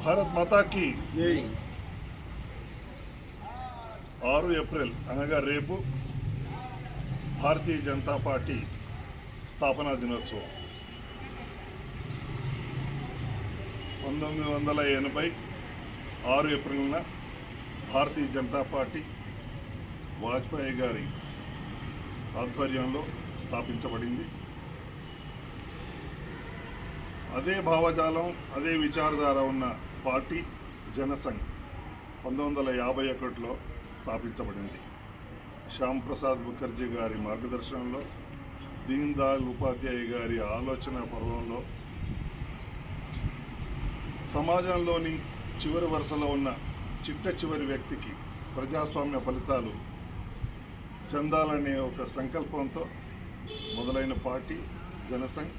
భారత్ మాతాకి జై. 6 ఏప్రిల్ అనగా రేపు భారతీయ జనతా పార్టీ స్థాపనా దినోత్సవం. 1980 6 ఏప్రిల్న భారతీయ జనతా పార్టీ వాజ్పేయి గారి ఆధ్వర్యంలో స్థాపించబడింది. అదే భావజాలం, అదే విచారధార ఉన్న పార్టీ జనసంఘ్ 1951లో స్థాపించబడింది. శ్యామ్ ప్రసాద్ ముఖర్జీ గారి మార్గదర్శనంలో, దీన్ దయాళ్ ఉపాధ్యాయ గారి ఆలోచన పర్వంలో సమాజంలోని చివరి వరుసలో ఉన్న చిట్ట చివరి వ్యక్తికి ప్రజాస్వామ్య ఫలితాలు చెందాలనే ఒక సంకల్పంతో మొదలైన పార్టీ జనసంఘ్.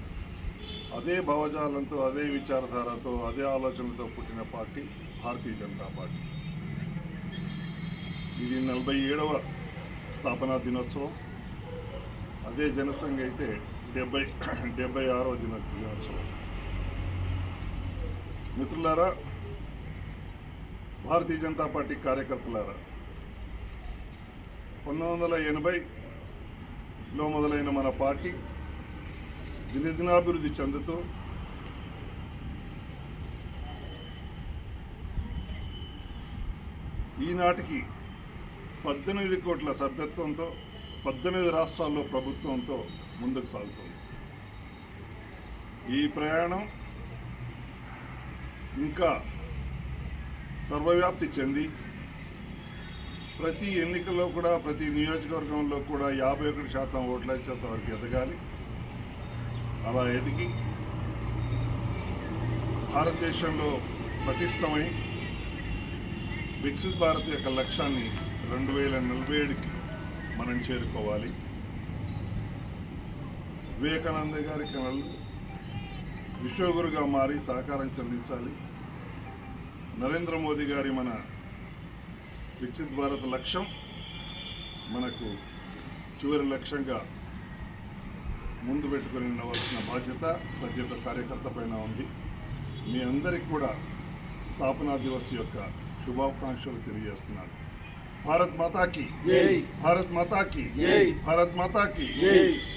అదే భావజాలంతో, అదే విచారధారతో, అదే ఆలోచనలతో పుట్టిన పార్టీ భారతీయ జనతా పార్టీ. ఇది 47వ స్థాపనా దినోత్సవం. అదే జనసంఘ్ అయితే 76వ దినోత్సవం. మిత్రులారా, భారతీయ జనతా పార్టీ కార్యకర్తలారా, 1980లో మొదలైన మన పార్టీ దినదినాభివృద్ధి చెందుతూ ఈనాటికి 18 కోట్ల సభ్యత్వంతో 18 రాష్ట్రాల్లో ప్రభుత్వంతో ముందుకు సాగుతుంది. ఈ ప్రయాణం ఇంకా సర్వవ్యాప్తి చెంది ప్రతి ఎన్నికల్లో కూడా, ప్రతి నియోజకవర్గంలో కూడా 51% ఓట్ల శాతం వరకు ఎదగాలి. అలా ఎదిగి భారతదేశంలో పటిష్టమై వికసిత్ భారత్ యొక్క లక్ష్యాన్ని 2047కి మనం చేరుకోవాలి. వివేకానంద గారి కళలు విశ్వగురుగా మారి సహకారం చెందించాలి. నరేంద్ర మోదీ గారి మన వికసిత్ భారత్ లక్ష్యం మనకు చివరి లక్ష్యంగా ముందు పెట్టుకుని ఉండవలసిన బాధ్యత ప్రతి ఒక్క కార్యకర్త పైన ఉంది. మీ అందరికి కూడా స్థాపనా దివస్ యొక్క శుభాకాంక్షలు తెలియజేస్తున్నాను. భారత్ మాతాకి జై. భారత్ మాతాకి జై. భారత్ మాతాకి జై.